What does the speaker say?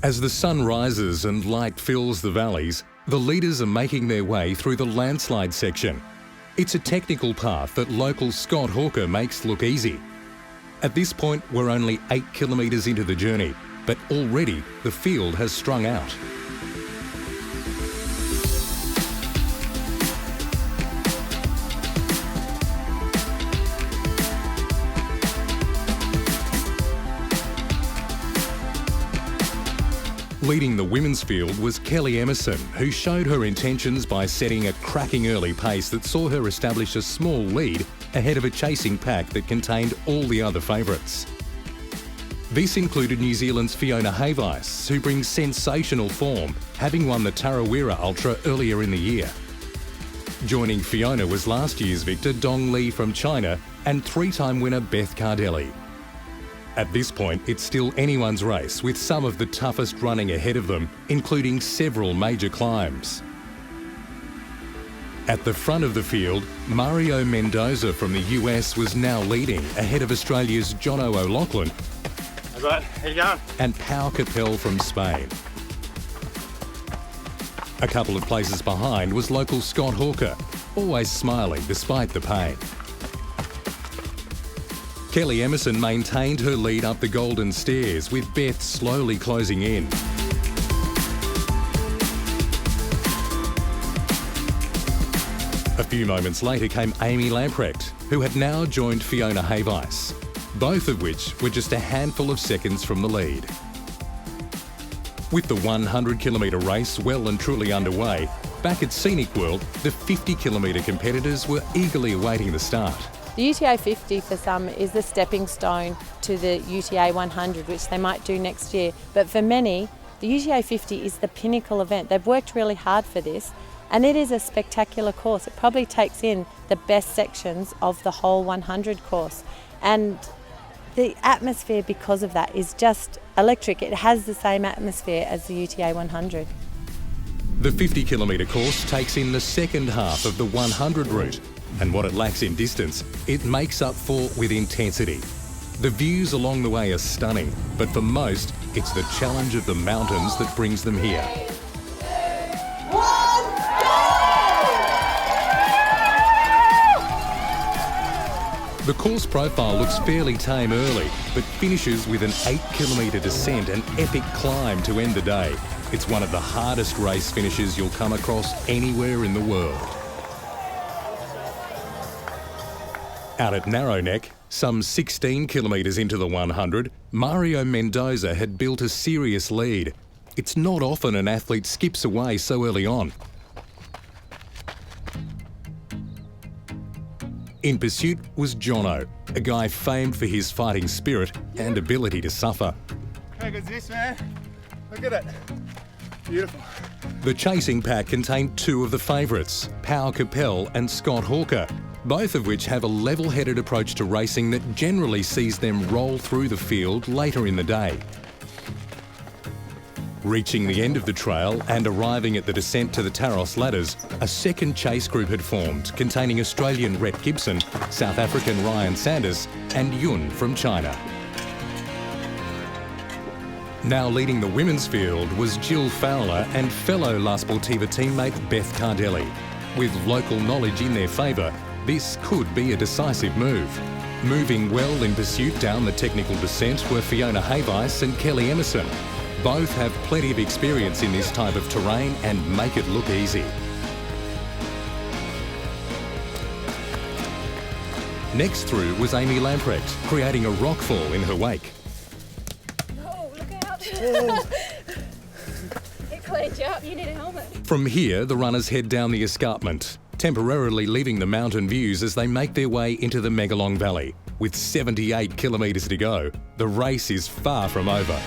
As the sun rises and light fills the valleys, the leaders are making their way through the landslide section. It's a technical path that local Scott Hawker makes look easy. At this point, we're only 8 kilometres into the journey, but already the field has strung out. Leading the women's field was Kelly Emerson, who showed her intentions by setting a cracking early pace that saw her establish a small lead ahead of a chasing pack that contained all the other favourites. This included New Zealand's Fiona Hayvice, who brings sensational form, having won the Tarawera Ultra earlier in the year. Joining Fiona was last year's victor Dong Li from China and three-time winner Beth Cardelli. At this point, it's still anyone's race, with some of the toughest running ahead of them, including several major climbs. At the front of the field, Mario Mendoza from the US was now leading, ahead of Australia's Jono O'Loughlin How you going? and Pau Capel from Spain. A couple of places behind was local Scott Hawker, always smiling despite the pain. Kelly Emerson maintained her lead up the Golden Stairs, with Beth slowly closing in. A few moments later came Amy Lamprecht, who had now joined Fiona Hayvice, both of which were just a handful of seconds from the lead. With the 100-kilometre race well and truly underway, back at Scenic World, the 50-kilometre competitors were eagerly awaiting the start. The UTA 50 for some is the stepping stone to the UTA 100, which they might do next year. But for many, the UTA 50 is the pinnacle event. They've worked really hard for this, and it is a spectacular course. It probably takes in the best sections of the whole 100 course. And the atmosphere because of that is just electric. It has the same atmosphere as the UTA 100. The 50-kilometre course takes in the second half of the 100 route, and what it lacks in distance, it makes up for with intensity. The views along the way are stunning, but for most, it's the challenge of the mountains that brings them here. The course profile looks fairly tame early, but finishes with an 8-kilometre descent and epic climb to end the day. It's one of the hardest race finishes you'll come across anywhere in the world. Out at Narrowneck, some 16 kilometres into the 100, Mario Mendoza had built a serious lead. It's not often an athlete skips away so early on. In pursuit was Jono, a guy famed for his fighting spirit and ability to suffer. How good's this, man? Look at it. Beautiful. The chasing pack contained two of the favourites, Pau Capel and Scott Hawker, both of which have a level-headed approach to racing that generally sees them roll through the field later in the day. Reaching the end of the trail and arriving at the descent to the Taros Ladders, a second chase group had formed, containing Australian Rhett Gibson, South African Ryan Sanders and Yun from China. Now leading the women's field was Jill Fowler and fellow La Sportiva teammate Beth Cardelli. With local knowledge in their favour, this could be a decisive move. Moving well in pursuit down the technical descent were Fiona Hayvice and Kelly Emerson. Both have plenty of experience in this type of terrain and make it look easy. Next through was Amy Lamprecht, creating a rockfall in her wake. Oh, look out! It cleared you up, you need a helmet. From here, the runners head down the escarpment, temporarily leaving the mountain views as they make their way into the Megalong Valley. With 78 kilometres to go, the race is far from over.